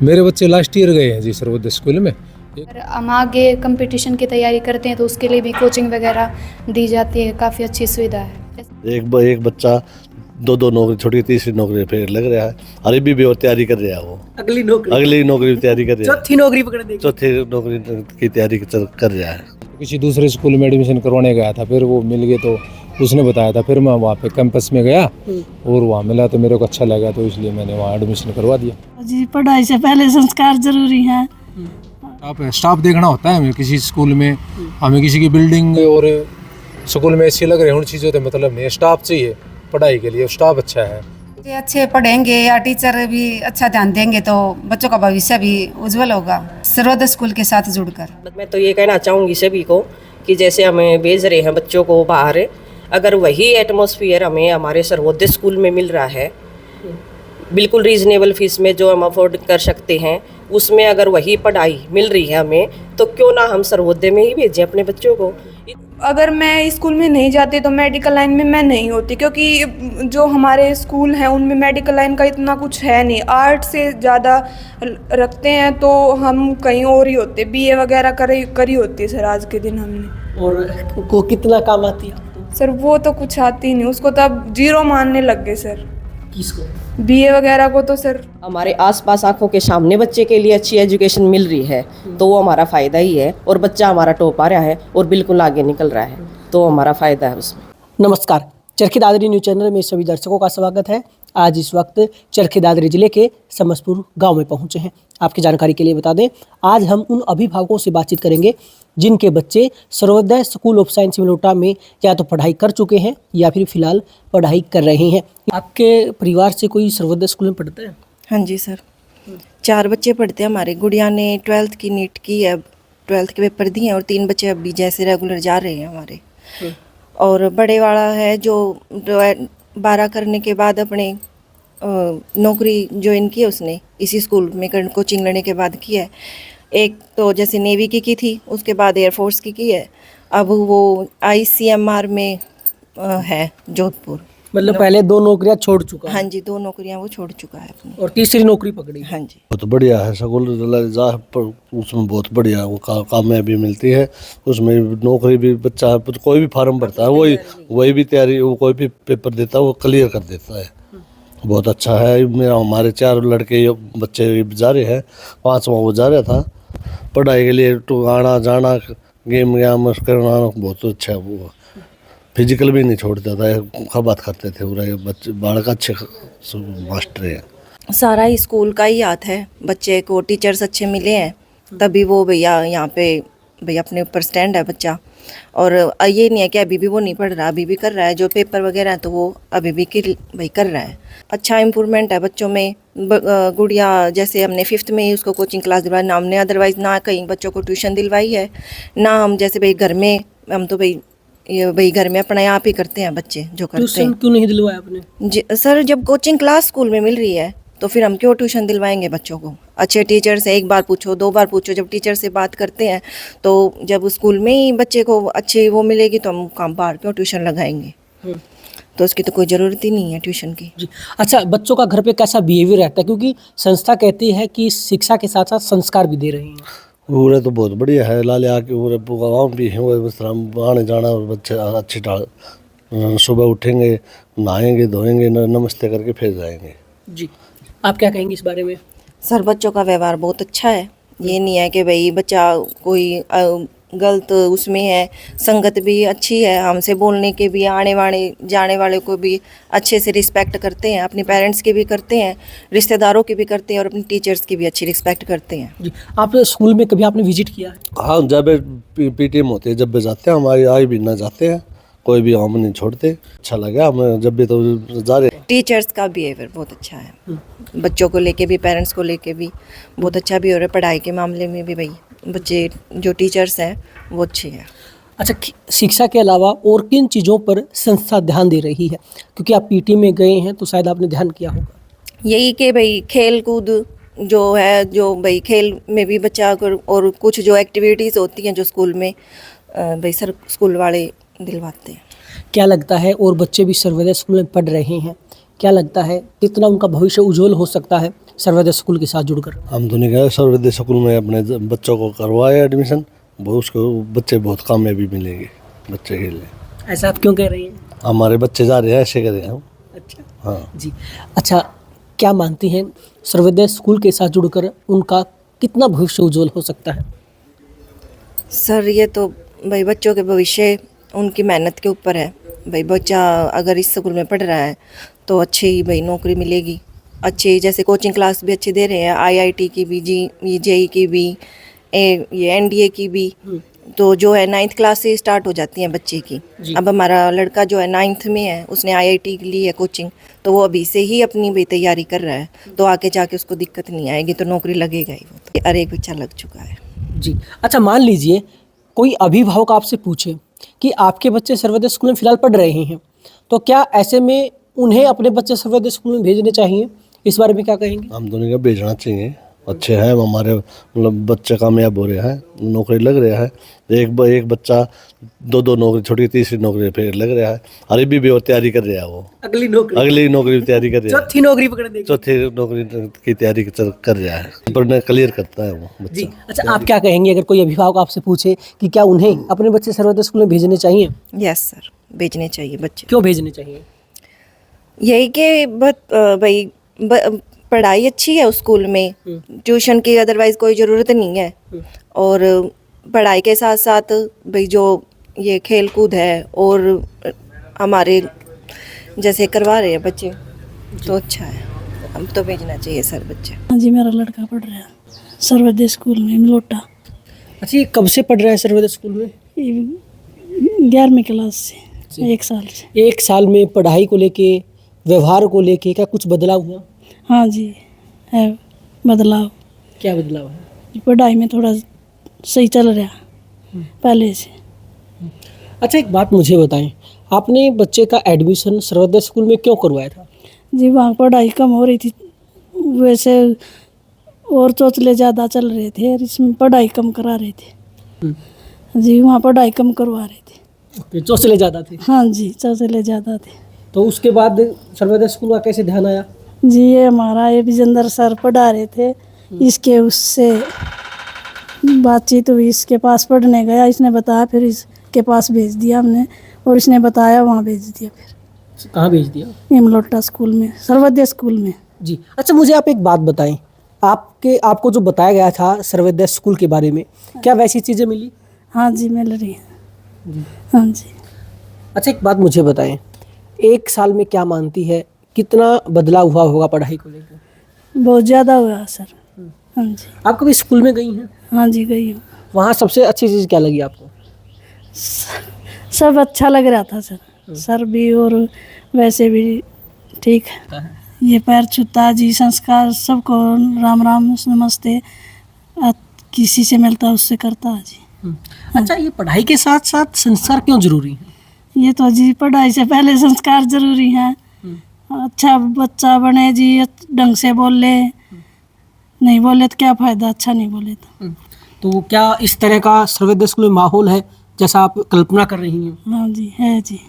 मेरे बच्चे last year गए हैं जी सर्वोदय स्कूल में। और हम आगे कंपटीशन की तैयारी करते हैं तो उसके लिए भी कोचिंग वगैरह दी जाती है, काफ़ी अच्छी सुविधा है। एक बच्चा दो नौकरी छोटी, तीसरी नौकरी पे लग रहा है। अरे भी और तैयारी कर रहा है वो, अगली नौकरी की तैयारी कर रहा है, चौथी नौकरी की तैयारी कर रहा है। किसी दूसरे स्कूल में एडमिशन करवाने गया था, फिर वो मिल गए तो उसने बताया था, फिर मैं वहाँ पे कैंपस में गया और वहाँ मिला तो मेरे को अच्छा लगा, तो इसलिए मैंने वहाँ एडमिशन करवा दिया। जी, पढ़ाई से पहले संस्कार जरूरी है। स्टाफ देखना होता है हमें किसी स्कूल में, हमें किसी की बिल्डिंग और स्कूल में ऐसी लग रही है, उन चीज़ों से मतलब नहीं, स्टाफ चाहिए पढ़ाई के लिए, स्टाफ अच्छा है। अच्छे पढ़ेंगे या टीचर भी अच्छा ध्यान देंगे तो बच्चों का भविष्य भी उज्जवल होगा सर्वोदय स्कूल के साथ जुड़कर। मैं तो ये कहना चाहूँगी सभी को कि जैसे हमें भेज रहे हैं बच्चों को बाहर, अगर वही एटमॉस्फेयर हमें हमारे सर्वोदय स्कूल में मिल रहा है, बिल्कुल रीजनेबल फीस में जो हम अफोर्ड कर सकते हैं, उसमें अगर वही पढ़ाई मिल रही है हमें, तो क्यों ना हम सर्वोदय में ही भेजें अपने बच्चों को। अगर मैं स्कूल में नहीं जाती तो मेडिकल लाइन में मैं नहीं होती, क्योंकि जो हमारे स्कूल हैं उनमें मेडिकल लाइन का इतना कुछ है नहीं, आर्ट से ज़्यादा रखते हैं, तो हम कहीं और ही होते, बीए वगैरह करी होती है सर आज के दिन हमने। और को कितना काम आती है आपको? सर वो तो कुछ आती नहीं, उसको तो अब जीरो मानने लग गए सर। किसको? बीए वगैरह को तो सर हमारे आसपास आंखों के सामने बच्चे के लिए अच्छी एजुकेशन मिल रही है तो वो हमारा फ़ायदा ही है, और बच्चा हमारा टॉप आ रहा है और बिल्कुल आगे निकल रहा है तो हमारा फ़ायदा है उसमें। नमस्कार, चरखी दादरी न्यूज़ चैनल में सभी दर्शकों का स्वागत है। आज इस वक्त चरखी दादरी जिले के समसपुर गांव में पहुंचे हैं। आपकी जानकारी के लिए बता दें, आज हम उन अभिभावकों से बातचीत करेंगे जिनके बच्चे सर्वोदय स्कूल ऑफ साइंस मिलोटा में या तो पढ़ाई कर चुके हैं या फिर फिलहाल पढ़ाई कर रहे हैं। आपके परिवार से कोई सर्वोदय स्कूल में पढ़ता है? हाँ जी सर, 4 बच्चे पढ़ते हैं। हमारे गुड़िया ने 12th की नीट की है, 12th के पेपर दिए हैं, और 3 बच्चे अभी जैसे रेगुलर जा रहे हैं हमारे। और बड़े वाला है जो 12 करने के बाद अपने नौकरी ज्वाइन की है, उसने इसी स्कूल में कोचिंग लेने के बाद की है। एक तो जैसे नेवी की थी, उसके बाद एयरफोर्स की है, अब वो ICMR में है जोधपुर। मतलब पहले 2 नौकरियां छोड़ चुका है? हाँ जी, 2 नौकरियां वो छोड़ चुका है अपनी, और तीसरी नौकरी पकड़ी? हाँ जी। बहुत बढ़िया है स्कूल, उसमें बहुत बढ़िया वो कामयाबी मिलती है। उसमें नौकरी भी बच्चा कोई भी फार्म भरता है वही भी तैयारी, वो कोई भी पेपर देता है वो क्लियर कर देता है। बहुत अच्छा है। मेरा हमारे 4 लड़के बच्चे जा रहे हैं, 5वां वो जा रहा था पढ़ाई के लिए, तो आना जाना गेम करना बहुत अच्छा है। वो फिजिकल भी नहीं छोड़ता था, बात करते थे पूरा। बच्चे बालक अच्छे मास्टर हैं। सारा ही स्कूल का ही हाथ है। बच्चे को टीचर्स अच्छे मिले हैं तभी वो भैया यहाँ पे भैया अपने ऊपर स्टैंड है बच्चा। और ये नहीं है कि अभी भी वो नहीं पढ़ रहा, अभी भी कर रहा है। जो पेपर वगैरह है तो वो अभी भी भाई कर रहा है। अच्छा इम्प्रूवमेंट है बच्चों में। गुड़िया जैसे हमने 5th में ही उसको कोचिंग क्लास दिलवाई ना हमने, अदरवाइज़ ना कहीं बच्चों को ट्यूशन दिलवाई है, ना हम जैसे भाई घर में, हम तो भाई घर में अपना आप ही करते हैं बच्चे जो करते हैं। ट्यूशन क्यों नहीं दिलवाया आपने? जी सर, जब कोचिंग क्लास स्कूल में मिल रही है तो फिर हम क्यों ट्यूशन दिलवाएंगे बच्चों को? अच्छे टीचर से 1 बार पूछो, 2 बार पूछो। जब टीचर से बात करते हैं तो जब स्कूल में ही बच्चे को अच्छी वो मिलेगी तो हम काम बाहर क्यों ट्यूशन लगाएंगे? तो उसकी तो कोई ज़रूरत ही नहीं है ट्यूशन की। जी, अच्छा, बच्चों का घर पे कैसा बिहेवियर रहता है? क्योंकि संस्था कहती है कि शिक्षा के साथ साथ संस्कार भी दे रही है। पूरे तो बहुत बढ़िया है। लाले आके पूरे गाँव भी है, आने जाना, और बच्चे अच्छे सुबह उठेंगे, नहाएंगे धोएंगे, नमस्ते करके फिर जाएंगे। जी, आप क्या कहेंगे इस बारे में? सर बच्चों का व्यवहार बहुत अच्छा है। ये नहीं है कि भाई बच्चा कोई गलत उसमें है। संगत भी अच्छी है, हमसे बोलने के भी, आने वाले जाने वाले को भी अच्छे से रिस्पेक्ट करते हैं, अपने पेरेंट्स की भी करते हैं, रिश्तेदारों की भी करते हैं, और अपने टीचर्स की भी अच्छी रिस्पेक्ट करते हैं। जी, आप स्कूल में कभी आपने विजिट किया है? हाँ, जब PTM होते हैं, जब भी जाते हैं, हमारे आई भी ना जाते हैं, कोई भी हम नहीं छोड़ते। अच्छा लगा हमें जब भी तो जा रहे। टीचर्स का बिहेवियर बहुत अच्छा है, बच्चों को लेके भी, पेरेंट्स को लेके भी बहुत अच्छा भी हो रहा है। पढ़ाई के मामले में भी भाई बच्चे जो टीचर्स हैं वो अच्छे हैं। अच्छा, शिक्षा के अलावा और किन चीज़ों पर संस्था ध्यान दे रही है? क्योंकि आप PT में गए हैं तो शायद आपने ध्यान किया होगा। यही कि भाई खेल कूद जो है, जो भाई खेल में भी बच्चा और कुछ जो एक्टिविटीज़ होती हैं जो स्कूल में भाई सर स्कूल वाले दिलवाते हैं। क्या लगता है, और बच्चे भी सर्वोदय स्कूल में पढ़ रहे हैं, क्या लगता है कितना उनका भविष्य उज्जवल हो सकता है सर्वोदय स्कूल के साथ जुड़कर? हम तो नहीं गए सर्वोदय स्कूल में, अपने बच्चों को करवाया एडमिशन, वो उसको बच्चे बहुत कामयाबी मिलेंगे बच्चे के लिए। ऐसा आप क्यों कह रही हैं? हमारे बच्चे जा रहे हैं, ऐसे कर रहे हैं। अच्छा हाँ जी। अच्छा, क्या मानती हैं सर्वोदय स्कूल के साथ जुड़कर उनका कितना भविष्य उज्जवल हो सकता है? सर ये तो भाई बच्चों के भविष्य उनकी मेहनत के ऊपर है। भाई बच्चा अगर इस स्कूल में पढ़ रहा है तो अच्छी ही भाई नौकरी मिलेगी। अच्छी जैसे कोचिंग क्लास भी अच्छी दे रहे हैं, आईआईटी की भी, जेई की भी, ये एनडीए की भी। तो जो है 9th क्लास से स्टार्ट हो जाती हैं बच्चे की। अब हमारा लड़का जो है 9th में है, उसने आईआईटी के लिए कोचिंग, तो वो अभी से ही अपनी भी तैयारी कर रहा है, तो आगे जाके उसको दिक्कत नहीं आएगी, तो नौकरी लगेगा ही। वो तो हर एक बच्चा लग चुका है जी। अच्छा, मान लीजिए कोई अभिभावक आपसे पूछे कि आपके बच्चे सर्वोदय स्कूल में फिलहाल पढ़ रहे हैं, तो क्या ऐसे में उन्हें अपने बच्चे सर्वोदय स्कूल में भेजने चाहिए? इस बारे में क्या कहेंगे? हम दोनों का भेजना चाहिए, अच्छे हैं हमारे, मतलब बच्चे कामयाब हो रहे हैं, नौकरी लग रहा है। एक बच्चा दो नौकरी छोटी, तीसरी नौकरी फिर लग रहा है। अरे भी और तैयारी कर रहा है, वो अगली नौकरी की तैयारी कर रहा है, चौथी नौकरी पकड़ने की। चौथी नौकरी की तैयारी कर रहा है, पढ़ना क्लियर करता है वो बच्चा। जी। अच्छा, आप क्या कहेंगे अगर कोई अभिभावक आपसे पूछे कि क्या उन्हें अपने बच्चे सर्वोदय स्कूल में भेजने चाहिए? यस सर, भेजने चाहिए बच्चे। क्यों भेजने चाहिए? यही कि भाई पढ़ाई अच्छी है उस स्कूल में, ट्यूशन की अदरवाइज कोई ज़रूरत नहीं है। और पढ़ाई के साथ साथ भाई जो ये खेल कूद है और हमारे जैसे करवा रहे हैं बच्चे, तो अच्छा है, हम तो भेजना चाहिए सर बच्चे। हाँ जी, मेरा लड़का पढ़ रहा है सर्वोदय स्कूल में मिलोटा। अच्छा, ये कब से पढ़ रहा है सर्वोदय स्कूल में? 11वीं क्लास से, 1 साल से। 1 साल में पढ़ाई को लेके, व्यवहार को लेके क्या कुछ बदलाव हुआ? हाँ जी, है बदलाव। क्या बदलाव है? पढ़ाई में थोड़ा सही चल रहा पहले से। अच्छा, एक बात मुझे बताएं, आपने बच्चे का एडमिशन सर्वोदय स्कूल में क्यों करवाया था? जी, वहाँ पढ़ाई कम हो रही थी, वैसे और चौचले ज़्यादा चल रहे थे और इसमें पढ़ाई कम करा रहे थे। जी, वहाँ पढ़ाई कम करवा रहे थे। चौचले ज़्यादा थे? हाँ जी, चौचले ज़्यादा थे। तो उसके बाद सर्वोदय स्कूल का कैसे ध्यान आया? जी, ये हमारा ये विजेंद्र सर पढ़ा रहे थे, इसके उससे बातचीत हुई, इसके पास पढ़ने गया, इसने बताया, फिर इसके पास भेज दिया हमने, और इसने बताया वहाँ भेज दिया। फिर कहाँ भेज दिया? इमलोटा स्कूल में, सर्वोदय स्कूल में। जी। अच्छा, मुझे आप एक बात बताएं, आपको जो बताया गया था सर्वोदय स्कूल के बारे में, क्या वैसी चीज़ें मिली? हाँ जी, मिल रही है। हाँ जी। अच्छा, एक बात मुझे बताएं, 1 साल में क्या मानती है कितना बदलाव हुआ होगा पढ़ाई को लेकर? बहुत ज़्यादा हुआ सर। हाँ जी। आप कभी स्कूल में गई हैं? हाँ जी, गई हूँ। वहाँ सबसे अच्छी चीज़ क्या लगी आपको? सब अच्छा लग रहा था सर, सर भी और वैसे भी ठीक है। ये पैर छूता जी, संस्कार सबको राम राम नमस्ते किसी से मिलता है उससे करता है जी। अच्छा, ये पढ़ाई के साथ साथ संस्कार क्यों जरूरी है? ये तो जी पढ़ाई से पहले संस्कार जरूरी हैं। अच्छा बच्चा बने जी, ढंग से बोले, नहीं बोले तो क्या फ़ायदा, अच्छा नहीं बोले तो क्या इस तरह का सर्वोदय स्कूल में माहौल है जैसा आप कल्पना कर रही हैं? हाँ जी, है जी।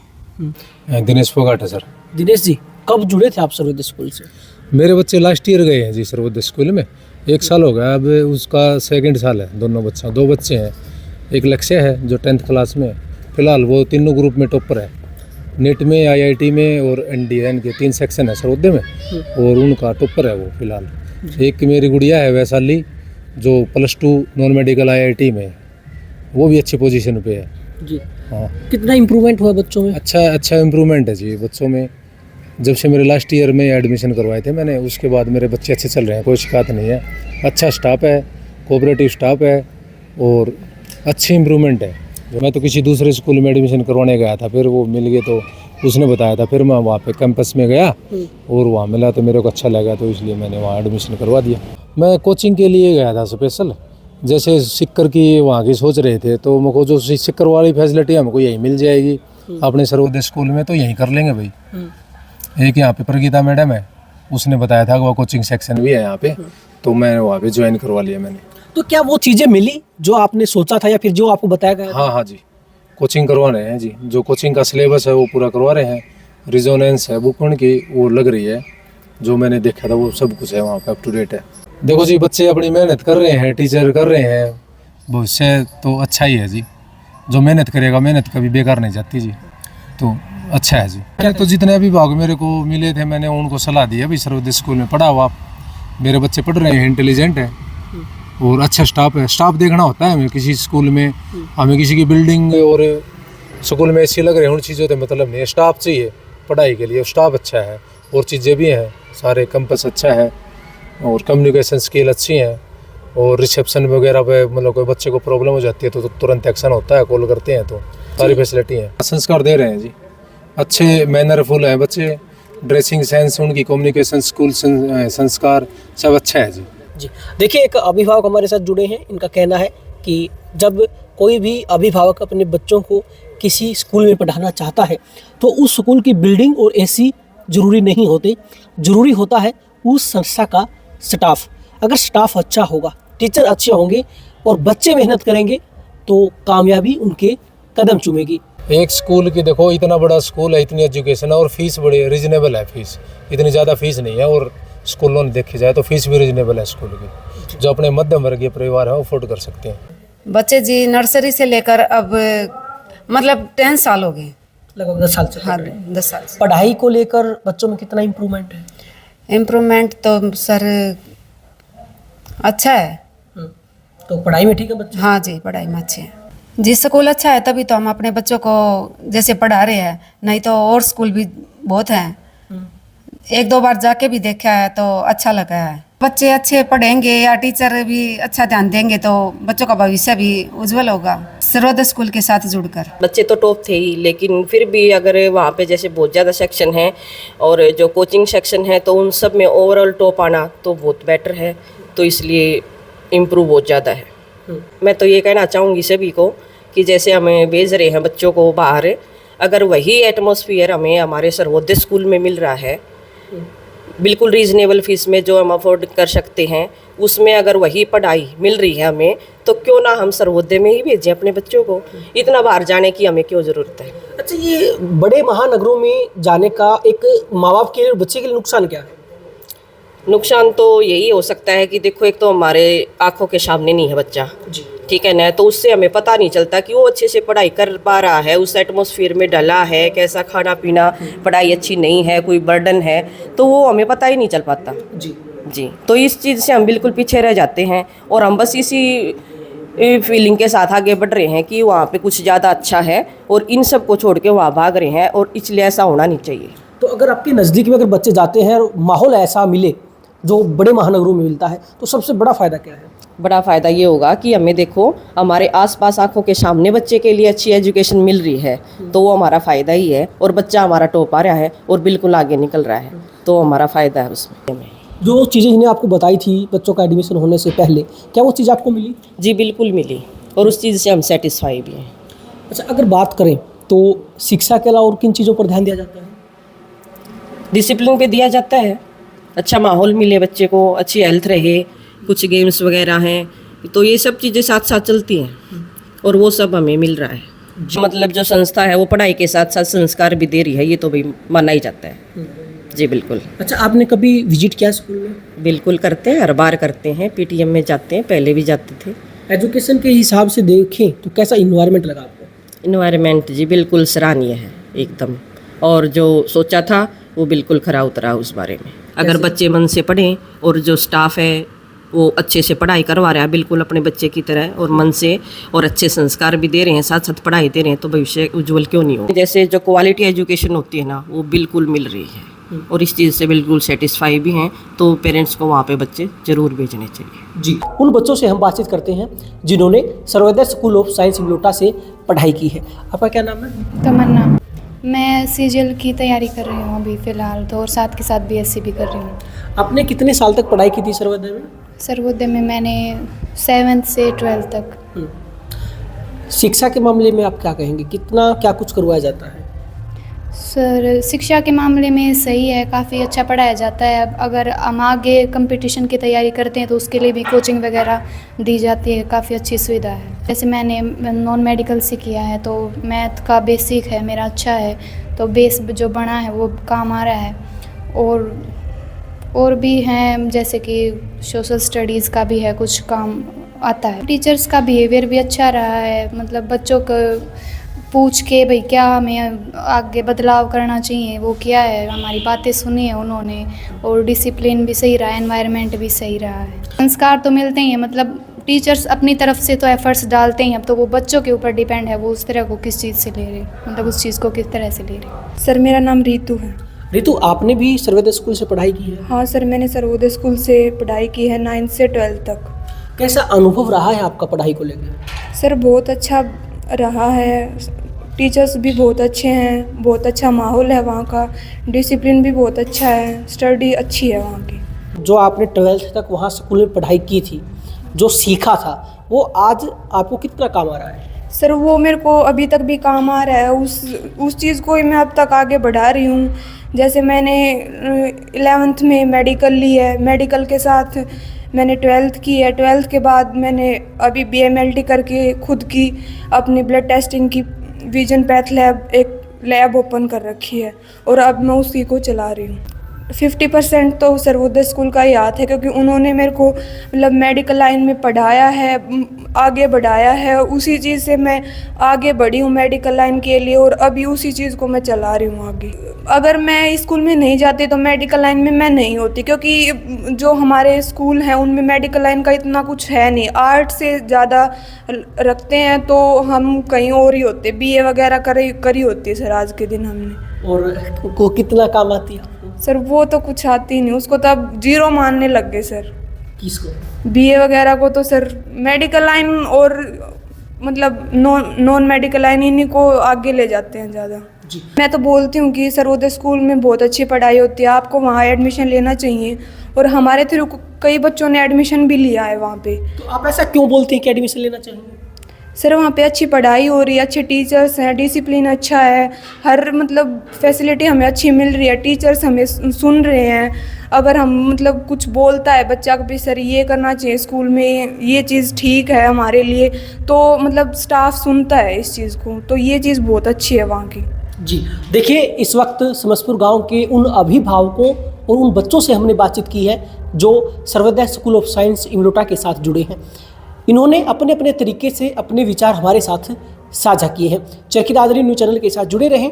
दिनेश फोगाट है सर। दिनेश जी, कब जुड़े थे आप सर्वोदय स्कूल से? मेरे बच्चे लास्ट ईयर गए हैं जी सर्वोदय स्कूल में, 1 साल हो गया, अब उसका 2nd साल है। दो बच्चे हैं, एक लक्ष्य है जो 10th क्लास में, फिलहाल वो तीनों ग्रुप में टॉपर है। नेट में, आईआईटी में और एनडीएन के 3 सेक्शन है सर्वोदय में, और उनका टॉपर है वो फिलहाल। एक मेरी गुड़िया है वैशाली जो +2 नॉन मेडिकल आईआईटी में, वो भी अच्छी पोजीशन पे है जी। हाँ। कितना इम्प्रूवमेंट हुआ बच्चों में? अच्छा इम्प्रूवमेंट है जी बच्चों में। जब से मेरे लास्ट ईयर में एडमिशन करवाए थे मैंने, उसके बाद मेरे बच्चे अच्छे चल रहे हैं, कोई शिकायत नहीं है। अच्छा स्टाफ है, कोऑपरेटिव स्टाफ है और अच्छी इम्प्रूवमेंट है। मैं तो किसी दूसरे स्कूल में एडमिशन करवाने गया था, फिर वो मिल गए तो उसने बताया था, फिर मैं वहाँ पे कैंपस में गया और वहाँ मिला तो मेरे को अच्छा लगा, तो इसलिए मैंने वहाँ एडमिशन करवा दिया। मैं कोचिंग के लिए गया था स्पेशल, जैसे सिक्कर की वहाँ की सोच रहे थे, तो मेरे को जो सिक्कर वाली फैसिलिटी हमको यहीं मिल जाएगी अपने सर्वोदय स्कूल में, तो यहीं कर लेंगे भाई। एक यहाँ पे प्रगीता मैडम है, उसने बताया था कि वो कोचिंग सेक्शन भी है यहाँ पे, तो मैं वहाँ पे ज्वाइन करवा लिया मैंने। तो क्या वो चीज़ें मिली जो आपने सोचा था या फिर जो आपको बताया गया? हाँ जी, कोचिंग करवा रहे हैं जी, जो कोचिंग का सिलेबस है वो पूरा करवा रहे हैं। रिजोनेंस है बुक की वो लग रही है, जो मैंने देखा था वो सब कुछ है वहाँ पे, अप टू डेट है। देखो जी, बच्चे अपनी मेहनत कर रहे हैं, टीचर कर रहे हैं, भविष्य तो अच्छा ही है जी। जो मेहनत करेगा, मेहनत कभी बेकार नहीं जाती जी, तो अच्छा है जी। मैं तो जितने अभिभावक मेरे को मिले थे, मैंने उनको सलाह दी है भाई सर्वोदय स्कूल में पढ़ाओ आप, मेरे बच्चे पढ़ रहे हैं, इंटेलिजेंट है और अच्छा स्टाफ है। स्टाफ देखना होता है हमें किसी स्कूल में, हमें किसी की बिल्डिंग और स्कूल में ऐसी लग रहे हैं उन चीज़ों से मतलब नहीं है, स्टाफ चाहिए पढ़ाई के लिए, स्टाफ अच्छा है और चीज़ें भी हैं, सारे कैंपस अच्छा है और कम्युनिकेशन स्किल अच्छी हैं और रिसेप्शन वगैरह पे मतलब कोई बच्चे को प्रॉब्लम हो जाती है तो तुरंत एक्शन होता है, कॉल करते हैं, तो सारी फैसिलिटी है। संस्कार दे रहे हैं जी, अच्छे मैनरफुल हैं बच्चे, ड्रेसिंग सेंस उनकी, कम्युनिकेशन स्कूल संस्कार सब अच्छा है जी। जी देखिए, एक अभिभावक हमारे साथ जुड़े हैं। इनका कहना है कि जब कोई भी अभिभावक अपने बच्चों को किसी स्कूल में पढ़ाना चाहता है तो उस स्कूल की बिल्डिंग और एसी ज़रूरी नहीं होते, ज़रूरी होता है उस संस्था का स्टाफ। अगर स्टाफ अच्छा होगा, टीचर अच्छे होंगे और बच्चे मेहनत करेंगे तो कामयाबी उनके कदम चूमेगी। एक स्कूल की देखो, इतना बड़ा स्कूल है, इतनी एजुकेशन है और फीस बड़ी रिजनेबल है, फीस इतनी ज़्यादा फीस नहीं है और स्कूलों में देखी जाए तो फीस भी रिजनेबल है स्कूल की, जो अपने मध्यम वर्गीय परिवार है वो अफोर्ड कर सकते हैं। बच्चे जी नर्सरी से लेकर अब मतलब 10 साल हो गए, लगभग 10 साल से। हाँ 10 साल से। पढ़ाई को लेकर बच्चों में कितना इम्प्रूवमेंट है? इम्प्रूवमेंट तो सर अच्छा है। तो पढ़ाई में ठीक है बच्चे? हाँ जी, पढ़ाई में अच्छे हैं जी। स्कूल अच्छा है तभी तो हम अपने बच्चों को जैसे पढ़ा रहे हैं, नहीं तो और स्कूल भी बहुत हैं, 1-2 बार जाके भी देखा है तो अच्छा लगा है। बच्चे अच्छे पढ़ेंगे या टीचर भी अच्छा ध्यान देंगे तो बच्चों का भविष्य भी उज्जवल होगा सर्वोदय स्कूल के साथ जुड़कर। बच्चे तो टॉप थे ही, लेकिन फिर भी अगर वहाँ पे जैसे बहुत ज़्यादा सेक्शन है और जो कोचिंग सेक्शन है तो उन सब में ओवरऑल टॉप आना तो बहुत बेटर है, तो इसलिए इम्प्रूव बहुत ज़्यादा है। मैं तो ये कहना चाहूँगी सभी को कि जैसे हमें भेज रहे हैं बच्चों को बाहर, अगर वही एटमॉस्फेयर हमें हमारे सर्वोदय स्कूल में मिल रहा है बिल्कुल रीजनेबल फीस में, जो हम अफोर्ड कर सकते हैं, उसमें अगर वही पढ़ाई मिल रही है हमें तो क्यों ना हम सर्वोदय में ही भेजें अपने बच्चों को, इतना बाहर जाने की हमें क्यों ज़रूरत है। अच्छा, ये बड़े महानगरों में जाने का एक माँ बाप के लिए, बच्चे के लिए नुकसान क्या है? नुकसान तो यही हो सकता है कि देखो, एक तो हमारे आंखों के सामने नहीं है बच्चा, ठीक है ना, तो उससे हमें पता नहीं चलता कि वो अच्छे से पढ़ाई कर पा रहा है, उस एटमॉस्फेयर में डला है, कैसा खाना पीना, पढ़ाई अच्छी नहीं है, कोई बर्डन है, तो वो हमें पता ही नहीं चल पाता जी। तो इस चीज़ से हम बिल्कुल पीछे रह जाते हैं और हम बस इसी फीलिंग के साथ आगे बढ़ रहे हैं कि वहाँ पे कुछ ज़्यादा अच्छा है और इन सब को छोड़ के वहाँ भाग रहे हैं, और इसलिए ऐसा होना नहीं चाहिए। तो अगर आपके नज़दीक में अगर बच्चे जाते हैं और माहौल ऐसा मिले जो बड़े महानगरों में मिलता है तो सबसे बड़ा फ़ायदा क्या है? बड़ा फ़ायदा ये होगा कि हमें देखो हमारे आसपास आंखों के सामने बच्चे के लिए अच्छी एजुकेशन मिल रही है, तो वो हमारा फ़ायदा ही है, और बच्चा हमारा टॉप आ रहा है और बिल्कुल आगे निकल रहा है, तो हमारा फ़ायदा है उसमें। जो चीज़ें जिन्हें आपको बताई थी बच्चों का एडमिशन होने से पहले, क्या वो चीज़ आपको मिली? जी बिल्कुल मिली, और उस चीज़ से हम सेटिस्फाई भी हैं। अच्छा, अगर बात करें तो शिक्षा के अलावा और किन चीज़ों पर ध्यान दिया जाता है? डिसिप्लिन पे दिया जाता है, अच्छा माहौल मिले बच्चे को, अच्छी हेल्थ रहे, कुछ गेम्स वगैरह हैं, तो ये सब चीज़ें साथ साथ चलती हैं और वो सब हमें मिल रहा है। मतलब जो संस्था है वो पढ़ाई के साथ साथ संस्कार भी दे रही है, ये तो भी माना ही जाता है जी बिल्कुल। अच्छा, आपने कभी विजिट किया स्कूल में? बिल्कुल करते हैं, हर बार करते हैं, पीटीएम में जाते हैं, पहले भी जाते थे। एजुकेशन के हिसाब से देखें तो कैसा इन्वायरमेंट लगा आपको? इन्वायरमेंट जी बिल्कुल सराहनीय है एकदम, और जो सोचा था वो बिल्कुल खरा उतरा उस बारे में। अगर बच्चे मन से पढ़ें और जो स्टाफ है वो अच्छे से पढ़ाई करवा रहा है बिल्कुल अपने बच्चे की तरह, और मन से, और अच्छे संस्कार भी दे रहे हैं, साथ साथ पढ़ाई दे रहे हैं, तो भविष्य उज्जवल क्यों नहीं हो। जैसे जो क्वालिटी एजुकेशन होती है ना वो बिल्कुल मिल रही है, और इस चीज़ से बिल्कुल सेटिस्फाई भी हैं, तो पेरेंट्स को वहाँ पे बच्चे ज़रूर भेजने चाहिए जी। उन बच्चों से हम बातचीत करते हैं जिन्होंने Sarvodaya school of science Bilota से पढ़ाई की है। आपका क्या नाम है? तमन्ना। मैं सीजीएल की तैयारी कर रही हूँ अभी फ़िलहाल तो, और साथ के साथ बीएससी भी कर रही हूँ। आपने कितने साल तक पढ़ाई की थी सर्वोदय में? सर्वोदय में मैंने 7th से 12th तक। शिक्षा के मामले में आप क्या कहेंगे, कितना क्या कुछ करवाया जाता है? सर, शिक्षा के मामले में सही है, काफ़ी अच्छा पढ़ाया जाता है। अगर हम आगे कंपटीशन की तैयारी करते हैं तो उसके लिए भी कोचिंग वगैरह दी जाती है, काफ़ी अच्छी सुविधा है। जैसे मैंने नॉन मेडिकल से किया है तो मैथ का बेसिक है मेरा अच्छा है, तो बेस जो बना है वो काम आ रहा है, और और भी हैं, जैसे कि सोशल स्टडीज़ का भी है, कुछ काम आता है। टीचर्स का बिहेवियर भी अच्छा रहा है, मतलब बच्चों को पूछ के भाई क्या हमें आगे बदलाव करना चाहिए वो किया है, हमारी बातें सुनी है उन्होंने, और डिसिप्लिन भी सही रहा है, एनवायरनमेंट भी सही रहा है। संस्कार तो मिलते ही हैं, मतलब टीचर्स अपनी तरफ से तो एफर्ट्स डालते हैं, अब तो वो बच्चों के ऊपर डिपेंड है वो उस तरह को किस चीज़ से ले रहे, मतलब उस चीज़ को किस तरह से ले रहे। सर मेरा नाम रितु है। रितु, आपने भी सर्वोदय स्कूल से पढ़ाई की है? हाँ सर, मैंने सर्वोदय स्कूल से पढ़ाई की है 9th से 12th तक। कैसा अनुभव रहा है आपका पढ़ाई को लेकर? सर बहुत अच्छा रहा है, टीचर्स भी बहुत अच्छे हैं, बहुत अच्छा माहौल है वहाँ का, डिसिप्लिन भी बहुत अच्छा है, स्टडी अच्छी है वहाँ की। जो आपने 12th तक वहाँ स्कूल में पढ़ाई की थी, जो सीखा था, वो आज आपको कितना काम आ रहा है? सर वो मेरे को अभी तक भी काम आ रहा है, उस चीज़ को ही मैं अब तक आगे बढ़ा रही हूँ। जैसे मैंने 11th में मेडिकल ली है, मेडिकल के साथ मैंने 12th की है, 12th के बाद मैंने अभी BMLT करके खुद की अपनी ब्लड टेस्टिंग की विजन पैथ लैब एक लैब ओपन कर रखी है, और अब मैं उसी को चला रही हूँ। 50% तो सर्वोदय स्कूल का ही हाथ है, क्योंकि उन्होंने मेरे को मतलब मेडिकल लाइन में पढ़ाया है, आगे बढ़ाया है, उसी चीज़ से मैं आगे बढ़ी हूँ मेडिकल लाइन के लिए, और अभी उसी चीज़ को मैं चला रही हूँ आगे। अगर मैं स्कूल में नहीं जाती तो मेडिकल लाइन में मैं नहीं होती, क्योंकि जो हमारे स्कूल हैं उनमें मेडिकल लाइन का इतना कुछ है नहीं, आर्ट से ज़्यादा रखते हैं, तो हम कहीं और ही होते, BA वगैरह करी होती है सर आज के दिन हमने। और को कितना काम आती है आपको? सर वो तो कुछ आती नहीं, उसको तो अब 0 मानने लग गए सर। किसको? BA वगैरह को तो सर मेडिकल लाइन और मतलब नॉन मेडिकल लाइन इन्हीं को आगे ले जाते हैं ज़्यादा। जी। मैं तो बोलती हूँ कि सर्वोदय स्कूल में बहुत अच्छी पढ़ाई होती है, आपको वहाँ एडमिशन लेना चाहिए, और हमारे थ्रू कई बच्चों ने एडमिशन भी लिया है वहाँ पे। तो आप ऐसा क्यों बोलते हैं कि एडमिशन लेना चाहिए? सर वहाँ पे अच्छी पढ़ाई हो रही है, अच्छे टीचर्स हैं, डिसिप्लिन अच्छा है, हर मतलब फैसिलिटी हमें अच्छी मिल रही है, टीचर्स हमें सुन रहे हैं। अगर हम मतलब कुछ बोलता है बच्चा भी सर ये करना चाहिए स्कूल में, ये चीज़ ठीक है हमारे लिए, तो मतलब स्टाफ सुनता है इस चीज़ को, तो ये चीज़ बहुत अच्छी है वहाँ की। जी, देखिए इस वक्त समसपुर गांव के उन अभिभावकों और उन बच्चों से हमने बातचीत की है जो सर्वोदय स्कूल ऑफ साइंस इमलोटा के साथ जुड़े हैं। इन्होंने अपने अपने तरीके से अपने विचार हमारे साथ साझा किए हैं। चरखी दादरी न्यूज़ चैनल के साथ जुड़े रहें।